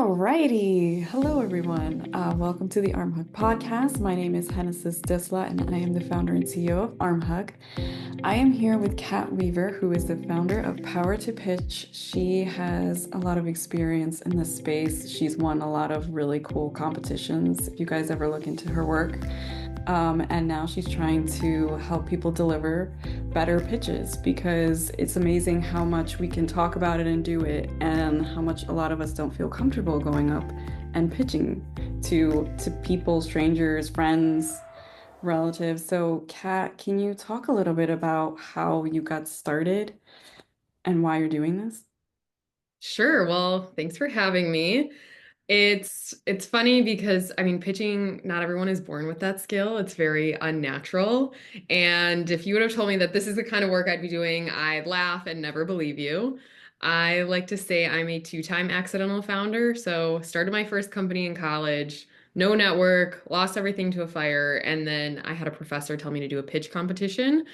Alrighty. Hello, everyone. Welcome to the ArmHug podcast. My name is HENNESYS DISLA, and I am the founder and CEO of ArmHug. I am here with Kat Weaver, who is the founder of Power to Pitch. She has a lot of experience in this space. She's won a lot of really cool competitions, if you guys ever look into her work. And now she's trying to help people deliver better pitches because it's amazing how much we can talk about it and do it, and how much a lot of us don't feel comfortable going up and pitching to people, strangers, friends, relatives. So, Kat, can you talk a little bit about how you got started and why you're doing this? Sure. Well, thanks for having me. It's funny because pitching, not everyone is born with that skill. It's very unnatural. And if you would have told me that this is the kind of work I'd be doing, I'd laugh and never believe you. I like to say I'm a two-time accidental founder. So started my first company in college, no network, lost everything to a fire, and then I had a professor tell me to do a pitch competition.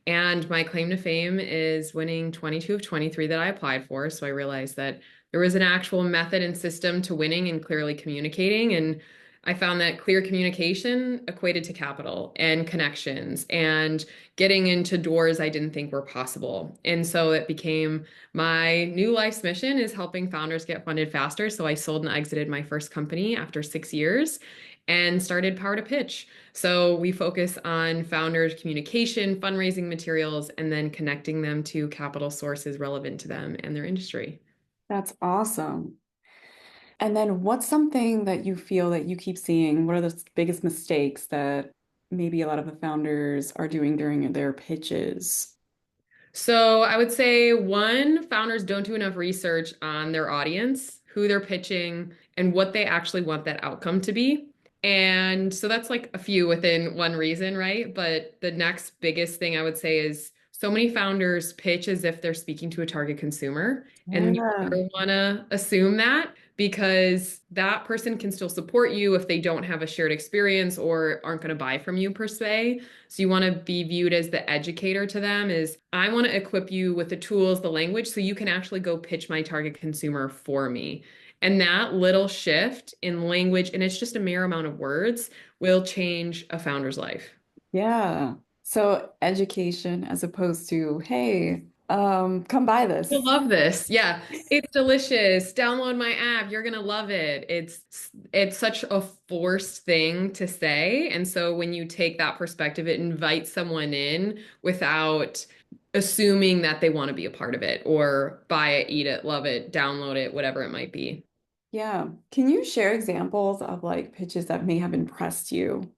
And my claim to fame is winning 22 of 23 that I applied for. So I realized that there was an actual method and system to winning and clearly communicating. And I found that clear communication equated to capital and connections and getting into doors I didn't think were possible. And so it became my new life's mission is helping founders get funded faster. So I sold and exited my first company after 6 years and started Power to Pitch. So we focus on founders' communication, fundraising materials, and then connecting them to capital sources relevant to them and their industry. That's awesome. And then what's something that you feel that you keep seeing? What are the biggest mistakes that maybe a lot of the founders are doing during their pitches? So I would say one, founders don't do enough research on their audience, who they're pitching, and what they actually want that outcome to be. And so that's like a few within one reason, right? But the next biggest thing I would say is so many founders pitch as if they're speaking to a target consumer, and you Yeah. never want to assume that because that person can still support you if they don't have a shared experience or aren't going to buy from you per se. So you want to be viewed as the educator to them is I want to equip you with the tools, the language, so you can actually go pitch my target consumer for me. And that little shift in language, and it's just a mere amount of words, will change a founder's life. Yeah. So education as opposed to, hey, come buy You'll this. love this. Yeah, it's delicious. Download my app. You're gonna love it. It's such a forced thing to say. And so when you take that perspective, it invites someone in without assuming that they want to be a part of it or buy it, eat it, love it, download it, whatever it might be. Yeah. Can you share examples of like pitches that may have impressed you?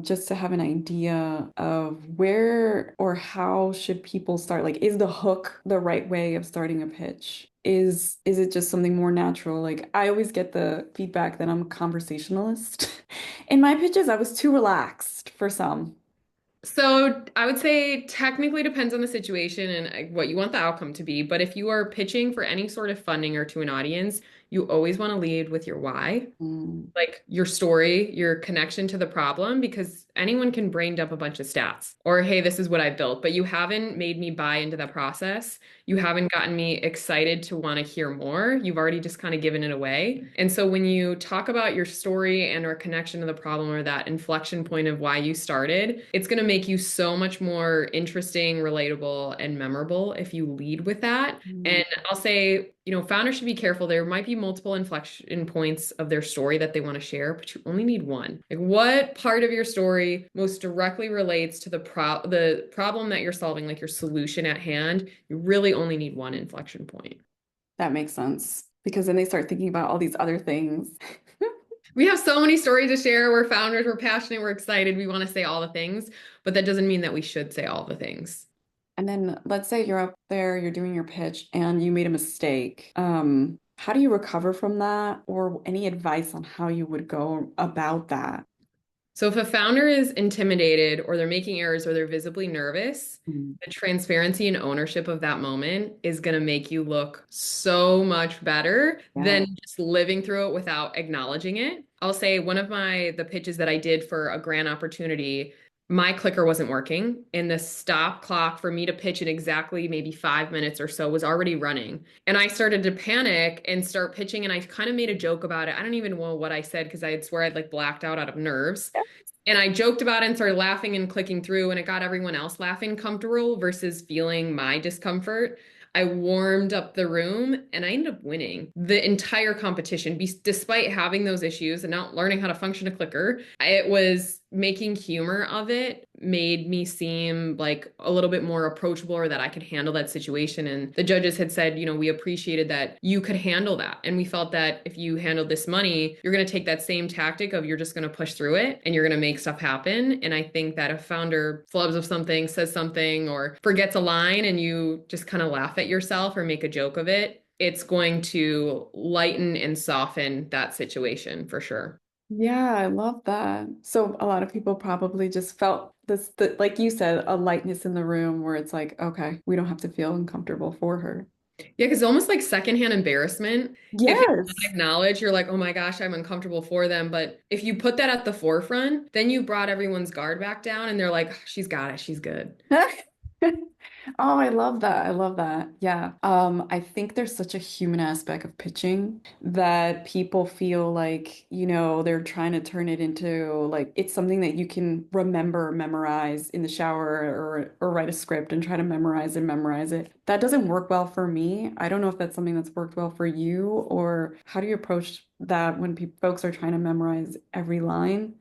Just to have an idea of where or how should people start? Like, is the hook the right way of starting a pitch? Is it just something more natural? Like, I always get the feedback that I'm a conversationalist. In my pitches, I was too relaxed for some. So I would say technically depends on the situation and what you want the outcome to be. But if you are pitching for any sort of funding or to an audience, you always want to lead with your why, Mm, like your story, your connection to the problem, because anyone can brain dump a bunch of stats or, hey, this is what I built, but you haven't made me buy into that process. You haven't gotten me excited to want to hear more. You've already just kind of given it away. And so when you talk about your story and or connection to the problem or that inflection point of why you started, it's going to make you so much more interesting, relatable, and memorable if you lead with that. mm. And I'll say, founders should be careful. There might be multiple inflection points of their story that they want to share, but you only need one. Like what part of your story most directly relates to the problem that you're solving, like your solution at hand? You really only need one inflection point. That makes sense because then they start thinking about all these other things. We have so many stories to share. We're founders, we're passionate, we're excited, we want to say all the things, but that doesn't mean that we should say all the things. And then let's say you're up there, you're doing your pitch, and you made a mistake. How do you recover from that, or any advice on how you would go about that? So if a founder is intimidated or they're making errors or they're visibly nervous, Mm. the transparency and ownership of that moment is going to make you look so much better Yeah. than just living through it without acknowledging it. I'll say one of the pitches that I did for a grant opportunity, my clicker wasn't working and the stop clock for me to pitch in exactly maybe 5 minutes or so was already running. And I started to panic and start pitching and I kind of made a joke about it. I don't even know what I said because I swear I'd like blacked out of nerves. And I joked about it and started laughing and clicking through, and it got everyone else laughing comfortable versus feeling my discomfort. I warmed up the room and I ended up winning the entire competition despite having those issues and not learning how to function a clicker. It was making humor of it made me seem like a little bit more approachable or that I could handle that situation. And the judges had said, we appreciated that you could handle that. And we felt that if you handled this money, you're going to take that same tactic of you're just going to push through it and you're going to make stuff happen. And I think that if founder flubs of something, says something, or forgets a line and you just kind of laugh at yourself or make a joke of it, it's going to lighten and soften that situation for sure. Yeah, I love that. So a lot of people probably just felt like you said, a lightness in the room where it's like, okay, we don't have to feel uncomfortable for her. Yeah, because almost like secondhand embarrassment. If it's not Yes. acknowledged, you're like, oh my gosh, I'm uncomfortable for them. But if you put that at the forefront, then you brought everyone's guard back down and they're like, she's got it, she's good. Oh, I love that. I love that. Yeah. I think there's such a human aspect of pitching that people feel like, they're trying to turn it into like it's something that you can remember, memorize in the shower or write a script and try to memorize it. That doesn't work well for me. I don't know if that's something that's worked well for you, or how do you approach that when folks are trying to memorize every line?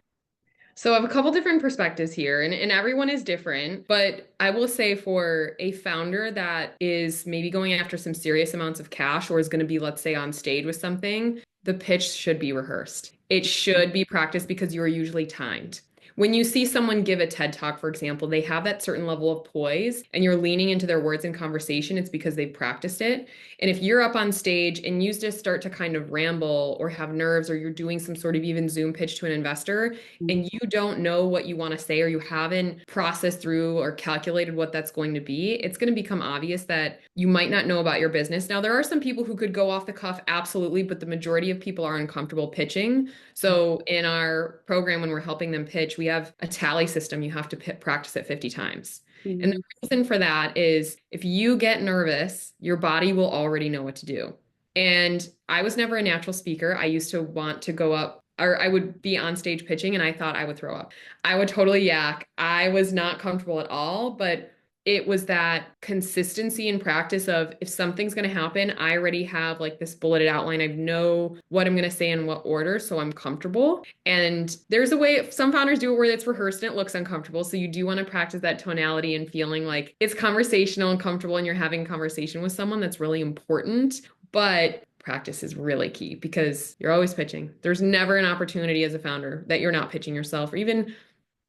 So I have a couple different perspectives here, and everyone is different. But I will say for a founder that is maybe going after some serious amounts of cash or is going to be, let's say, on stage with something, the pitch should be rehearsed. It should be practiced because you are usually timed. When you see someone give a TED Talk, for example, they have that certain level of poise and you're leaning into their words in conversation. It's because they've practiced it. And if you're up on stage and you just start to kind of ramble or have nerves or you're doing some sort of even Zoom pitch to an investor, and you don't know what you want to say or you haven't processed through or calculated what that's going to be, it's going to become obvious that you might not know about your business. Now, there are some people who could go off the cuff, absolutely, but the majority of people are uncomfortable pitching. So in our program, when we're helping them pitch, we have a tally system. You have to practice it 50 times. And the Mhm. reason for that is if you get nervous, your body will already know what to do. And I was never a natural speaker. I used to want to go up or I would be on stage pitching and I thought I would throw up. I would totally yak. I was not comfortable at all, but it was that consistency and practice of if something's going to happen, I already have like this bulleted outline. I know what I'm going to say in what order, so I'm comfortable. And there's a way, some founders do it where it's rehearsed and it looks uncomfortable. So you do want to practice that tonality and feeling like it's conversational and comfortable and you're having a conversation with someone that's really important. But practice is really key because you're always pitching. There's never an opportunity as a founder that you're not pitching yourself, or even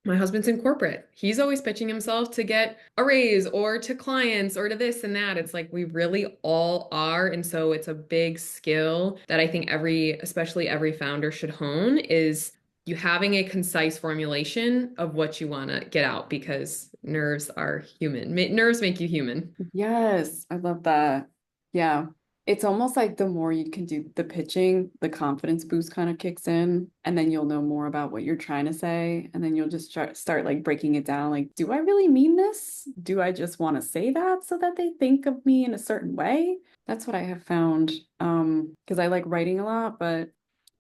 my husband's in corporate. He's always pitching himself to get a raise or to clients or to this and that. It's like we really all are. And so it's a big skill that I think especially every founder should hone is you having a concise formulation of what you want to get out because nerves are human. Nerves make you human. Yes, I love that. Yeah. It's almost like the more you can do the pitching, the confidence boost kind of kicks in, and then you'll know more about what you're trying to say. And then you'll just start like breaking it down. Like, do I really mean this? Do I just want to say that so that they think of me in a certain way? That's what I have found. Because I like writing a lot, but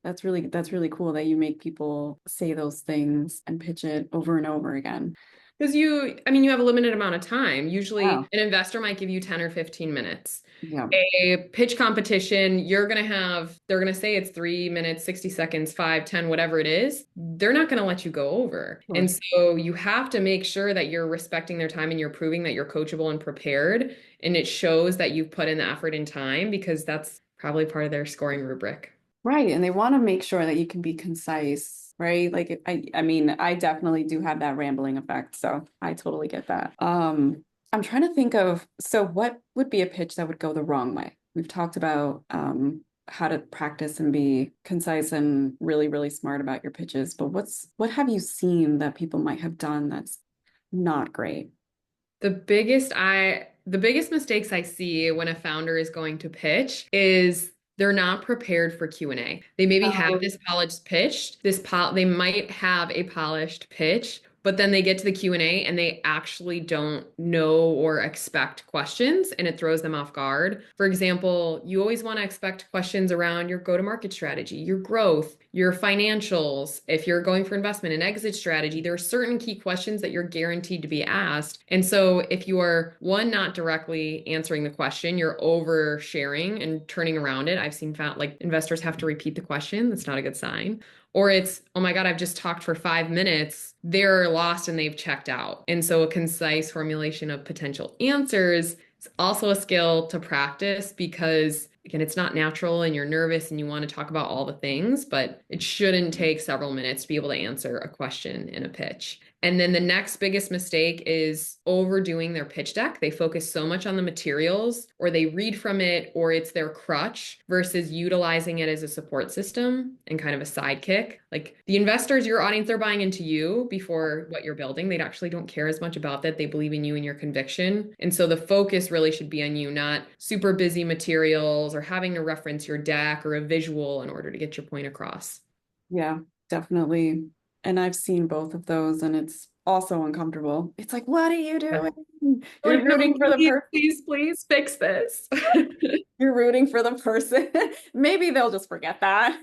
that's really cool that you make people say those things and pitch it over and over again. Because you have a limited amount of time. Usually, Wow. an investor might give you 10 or 15 minutes. Yeah. A pitch competition, they're going to say it's 3 minutes, 60 seconds, 5, 10, whatever it is. They're not going to let you go over. Sure. And so you have to make sure that you're respecting their time and you're proving that you're coachable and prepared. And it shows that you've put in the effort and time because that's probably part of their scoring rubric. Right. And they want to make sure that you can be concise, right? Like I mean, I definitely do have that rambling effect. So I totally get that. I'm trying to think of, so what would be a pitch that would go the wrong way? We've talked about how to practice and be concise and really, really smart about your pitches, but what have you seen that people might have done that's not great? The biggest mistakes I see when a founder is going to pitch is they're not prepared for Q&A. They maybe have Um, this polished pitch, they might have a polished pitch, but then they get to the Q&A and they actually don't know or expect questions and it throws them off guard. For example, you always want to expect questions around your go-to-market strategy, your growth, your financials. If you're going for investment and exit strategy, there are certain key questions that you're guaranteed to be asked. And so if you are one, not directly answering the question, you're oversharing and turning around it. I've seen like investors have to repeat the question. That's not a good sign. Or it's, oh my God, I've just talked for 5 minutes. They're lost and they've checked out. And so a concise formulation of potential answers is also a skill to practice because, again, it's not natural and you're nervous and you want to talk about all the things, but it shouldn't take several minutes to be able to answer a question in a pitch. And then the next biggest mistake is overdoing their pitch deck. They focus so much on the materials, or they read from it, or it's their crutch versus utilizing it as a support system and kind of a sidekick. Like the investors, your audience, they're buying into you before what you're building. They actually don't care as much about that. They believe in you and your conviction. And so the focus really should be on you, not super busy materials or having to reference your deck or a visual in order to get your point across. Yeah, definitely. And I've seen both of those, and it's also uncomfortable. It's like, what are you doing? You're Like, no, rooting for the please, person. please, please fix this. You're rooting for the person. Maybe they'll just forget that.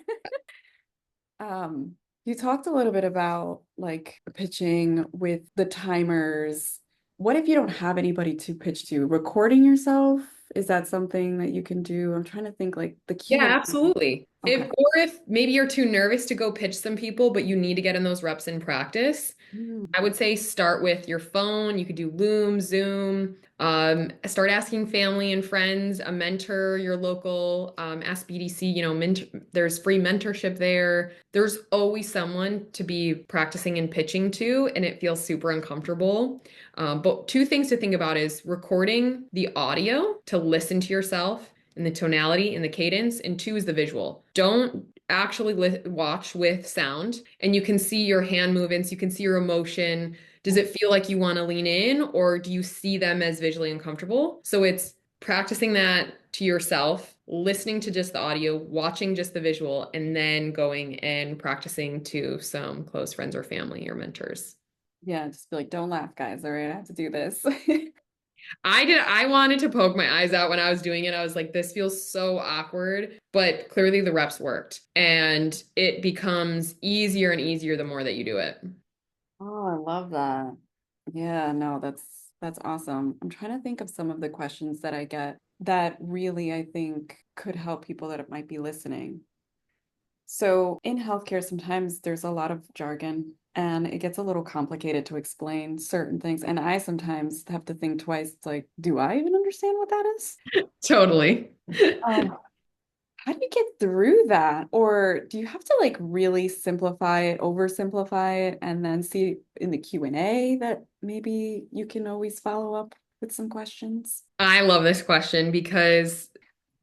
Um, you talked a little bit about like pitching with the timers. What if you don't have anybody to pitch to? Recording yourself? Is that something that you can do? I'm trying to think like the Yeah, Q&A. absolutely. Okay. Or if maybe you're too nervous to go pitch some people, but you need to get in those reps in practice, Mm, I would say start with your phone. You could do Loom, Zoom, start asking family and friends, a mentor, your local Ask BDC, there's free mentorship there. There's always someone to be practicing and pitching to, and it feels super uncomfortable. But two things to think about is recording the audio to listen to yourself and the tonality and the cadence, and two is the visual. Don't actually watch with sound and you can see your hand movements, you can see your emotion. Does it feel like you want to lean in or do you see them as visually uncomfortable? So it's practicing that to yourself, listening to just the audio, watching just the visual, and then going and practicing to some close friends or family or mentors. yeah, just be like, don't laugh, guys. All right, I have to do this. I wanted to poke my eyes out when I was doing it. I was like, this feels so awkward, but clearly the reps worked. And it becomes easier and easier the more that you do it. Oh, I love that. Yeah, no, that's awesome. I'm trying to think of some of the questions that I get that really I think could help people that might be listening. So in healthcare, sometimes there's a lot of jargon and it gets a little complicated to explain certain things. And I sometimes have to think twice, it's like, do I even understand what that is? Totally. Um, how do you get through that? Or do you have to like really simplify it, oversimplify it, and then see in the Q&A that maybe you can always follow up with some questions? I love this question because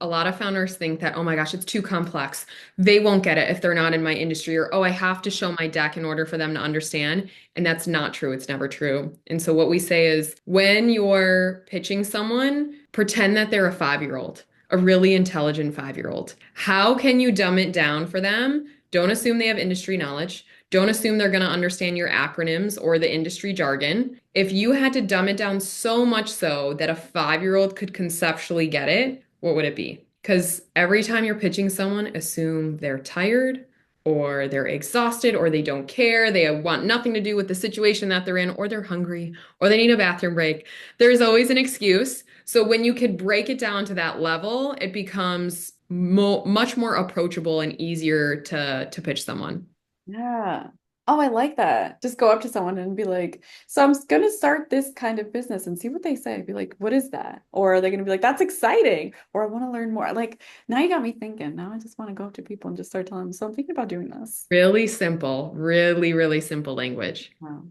a lot of founders think that, oh my gosh, it's too complex. They won't get it if they're not in my industry, or, oh, I have to show my deck in order for them to understand. And that's not true. It's never true. And so what we say is when you're pitching someone, pretend that they're a 5-year-old, a really intelligent 5-year-old. How can you dumb it down for them? Don't assume they have industry knowledge. Don't assume they're going to understand your acronyms or the industry jargon. If you had to dumb it down so much so that a 5-year-old could conceptually get it, what would it be? Because every time you're pitching someone, assume they're tired or they're exhausted or they don't care. They want nothing to do with the situation that they're in, or they're hungry or they need a bathroom break. There's always an excuse. So when you could break it down to that level, it becomes much more approachable and easier to pitch someone. Yeah. Oh, I like that. Just go up to someone and be like, so I'm going to start this kind of business and see what they say. Be like, what is that? Or are they going to be like, that's exciting? Or I want to learn more. Like, now you got me thinking. Now I just want to go up to people and just start telling them, so I'm thinking about doing this. Really simple, really, really simple language. Wow.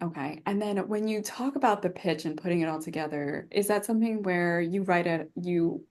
Okay. And then when you talk about the pitch and putting it all together, is that something where you write it, you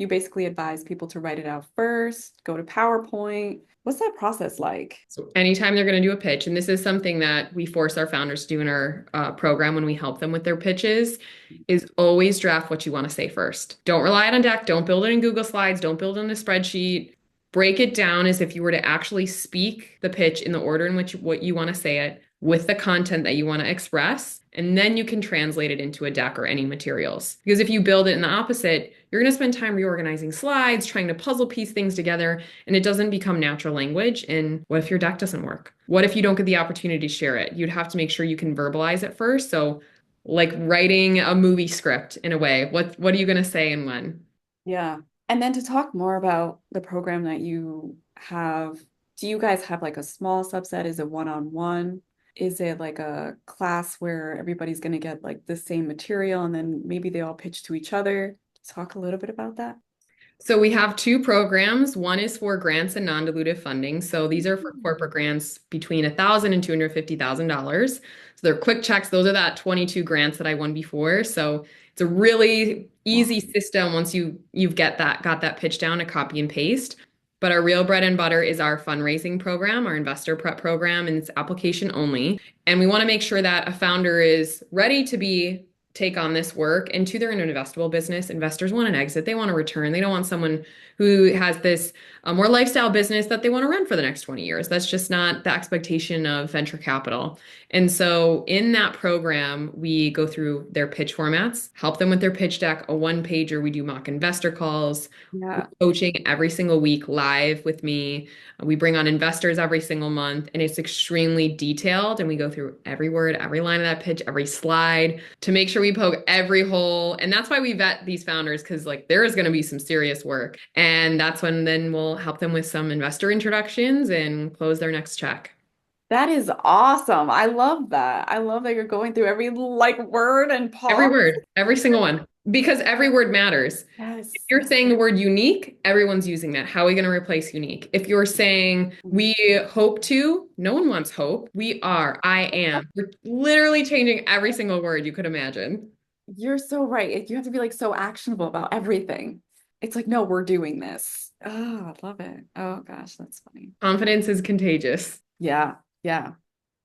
basically advise people to write it out first, go to PowerPoint? What's that process like? So anytime they're going to do a pitch, and this is something that we force our founders to do in our program when we help them with their pitches, is always draft what you want to say first. Don't rely on deck. Don't build it in Google Slides. Don't build it in a spreadsheet. Break it down as if you were to actually speak the pitch in the order in which what you want to say it. with the content that you want to express, and then you can translate it into a deck or any materials. Because if you build it in the opposite, you're going to spend time reorganizing slides, trying to puzzle piece things together, and it doesn't become natural language. And what if your deck doesn't work? What if you don't get the opportunity to share it? You'd have to make sure you can verbalize it first. So, like writing a movie script in a way. What are you going to say and when? Yeah. And then to talk more about the program that you have, do you guys have like a small subset? Is it one-on-one? Is it like a class where everybody's going to get like the same material and then maybe they all pitch to each other? Talk a little bit about that. So we have two programs. One is for grants and non-dilutive funding. So these are for corporate grants between $1,000 and $250,000. So they're quick checks. Those are that 22 grants that I won before. So it's a really Wow. easy system once you've got that pitch down to copy and paste. But our real bread and butter is our fundraising program, our investor prep program, and it's application only. And we want to make sure that a founder is ready to be take on this work and two, they're in an investable business. Investors want an exit. They want a return. They don't want someone who has this more lifestyle business that they want to run for the next 20 years. That's just not the expectation of venture capital. And so in that program, we go through their pitch formats, help them with their pitch deck, a one pager. We do mock investor calls, Yeah. coaching every single week live with me. We bring on investors every single month, and it's extremely detailed. And we go through every word, every line of that pitch, every slide to make sure we poke every hole. And that's why we vet these founders because, like, there is going to be some serious work. And that's when then we'll help them with some investor introductions and close their next check. That is awesome. I love that. I love that you're going through every like word and Every pause. word, every single one, because every word matters. If Yes. you're saying the word unique, everyone's using that. How are we going to replace unique? If you're saying we hope to, no one wants hope. We are, I am. We're literally changing every single word you could imagine. You're so right. You have to be like so actionable about everything. It's like, no, we're doing this. Oh, I love it. Oh gosh, that's funny. Confidence is contagious. Yeah, yeah.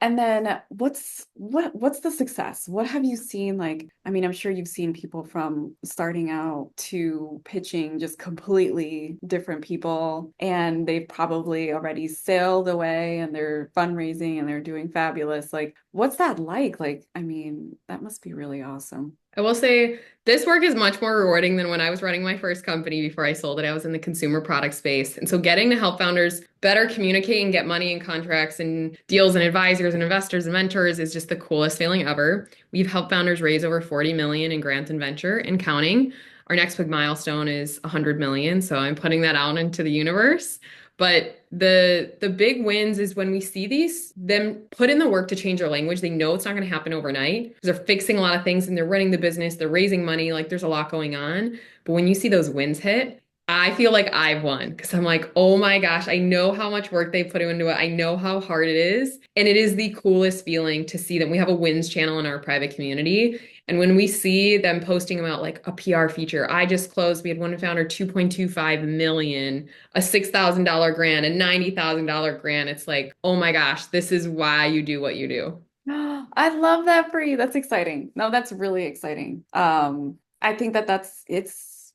And then what's the success? What have you seen? Like, I mean, I'm sure you've seen people from starting out to pitching just completely different people, and they've probably already sailed away and they're fundraising and they're doing fabulous. Like, what's that like? Like, I mean, that must be really awesome. I will say this work is much more rewarding than when I was running my first company before I sold it. I was in the consumer product space. And so getting to help founders better communicate and get money and contracts and deals and advisors and investors and mentors is just the coolest feeling ever. We've helped founders raise over 40 million in grant and venture and counting. Our next big milestone is 100 million. So I'm putting that out into the universe. But the big wins is when we see these them put in the work to change their language. They know it's not going to happen overnight because they're fixing a lot of things and they're running the business, they're raising money, like there's a lot going on. But when you see those wins hit, I feel like I've won because I'm like, oh my gosh, I know how much work they put into it. I know how hard it is. And it is the coolest feeling to see them. We have a wins channel in our private community. And when we see them posting about like a PR feature, I just closed, we had one founder, 2.25 million, a $6,000 grant, a $90,000 grant. It's like, oh my gosh, this is why you do what you do. I love that for you. That's exciting. No, that's really exciting. I think that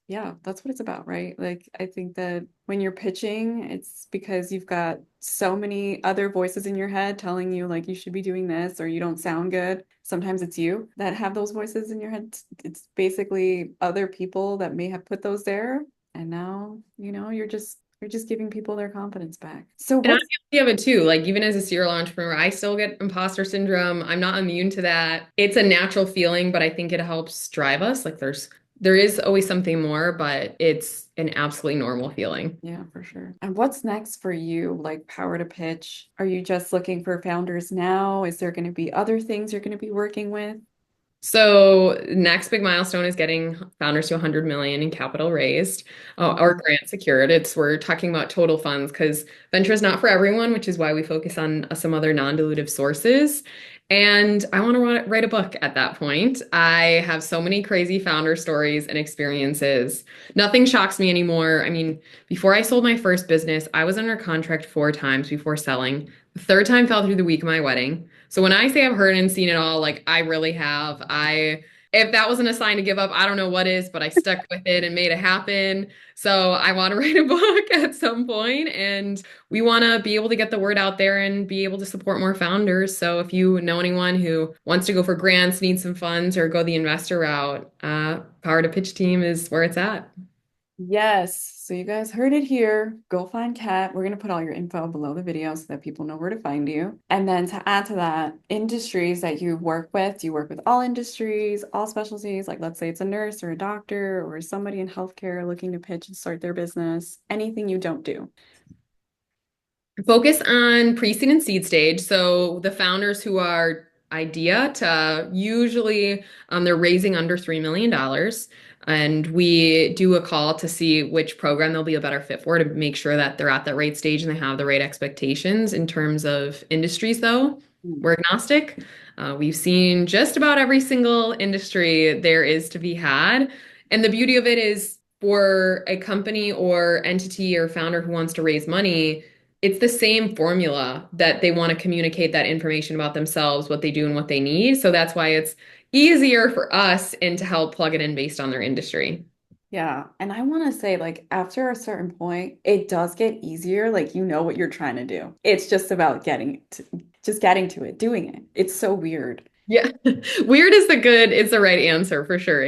yeah, that's what it's about, right? Like, I think that when you're pitching, it's because you've got so many other voices in your head telling you like you should be doing this or you don't sound good. Sometimes it's you that have those voices in your head. It's basically other people that may have put those there, and now, you're just giving people their confidence back. So And I'm what's guilty of it too. Like even as a serial entrepreneur, I still get imposter syndrome. I'm not immune to that. It's a natural feeling, but I think it helps drive us. Like there is always something more, but it's an absolutely normal feeling. Yeah, for sure. And what's next for you, like Power to Pitch? Are you just looking for founders now? Is there going to be other things you're going to be working with? So next big milestone is getting founders to 100 million in capital raised or grant secured. We're talking about total funds because venture is not for everyone, which is why we focus on some other non-dilutive sources. And I want to write a book at that point. I have so many crazy founder stories and experiences. Nothing shocks me anymore. I mean, before I sold my first business, I was under contract 4 times before selling. The third time fell through the week of my wedding. So when I say I've heard and seen it all, like I really have. I if that wasn't a sign to give up, I don't know what is, but I stuck with it and made it happen. So I want to write a book at some point, and we want to be able to get the word out there and be able to support more founders. So if you know anyone who wants to go for grants, needs some funds, or go the investor route, Power to Pitch team is where it's at. Yes, so you guys heard it here. Go find Kat. We're going to put all your info below the video so that people know where to find you. And then to add to that, industries that you work with, do you work with all industries, all specialties? Like, let's say it's a nurse or a doctor or somebody in healthcare looking to pitch and start their business, anything you don't do. Focus on pre-seed and seed stage. So the founders who are idea to usually they're raising under $3 million. And we do a call to see which program they'll be a better fit for to make sure that they're at that right stage and they have the right expectations in terms of industries, though. Mm. We're agnostic. We've seen just about every single industry there is to be had. And the beauty of it is for a company or entity or founder who wants to raise money, it's the same formula that they want to communicate that information about themselves, what they do and what they need. So that's why it's easier for us and to help plug it in based on their industry. Yeah, and I want to say, like, after a certain point, it does get easier. Like, you know what you're trying to do. It's just about just getting to it, doing it. It's so weird. Yeah. Weird is it's the right answer for sure.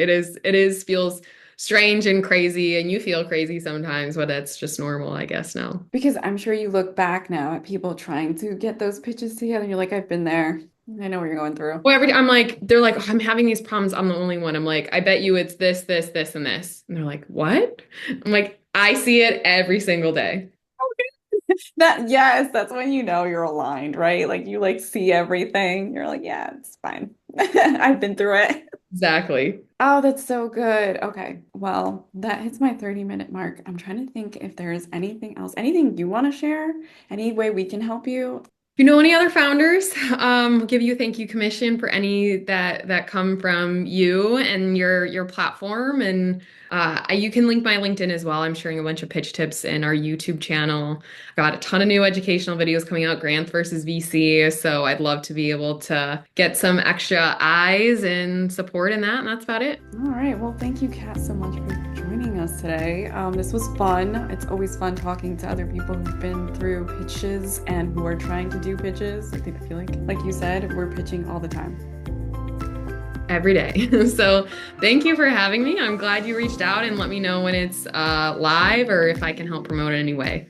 Feels strange and crazy, and you feel crazy sometimes, but that's just normal, I guess, now. Because I'm sure you look back now at people trying to get those pitches together, and you're like, I've been there. I know what you're going through. Well, I'm like, they're like, "Oh, I'm having these problems. I'm the only one." I'm like, I bet you it's this, this, this, and this. And they're like, what? I'm like, I see it every single day. That, yes, that's when you know you're aligned, right? Like you like see everything. You're like, yeah, it's fine. I've been through it. Exactly. Oh, that's so good. Okay. Well, that hits my 30-minute mark. I'm trying to think if there is anything else, anything you want to share, any way we can help you. If you know any other founders, we'll give you a thank you commission for any that come from you and your platform. And you can link my LinkedIn as well. I'm sharing a bunch of pitch tips in our YouTube channel. Got a ton of new educational videos coming out, grants versus VC. So I'd love to be able to get some extra eyes and support in that. And that's about it. All right. Well, thank you, Kat, so much for joining us today. This was fun. It's always fun talking to other people who've been through pitches and who are trying to do pitches. I feel like you said, we're pitching all the time. Every day. So thank you for having me. I'm glad you reached out and let me know when it's live or if I can help promote it in any way.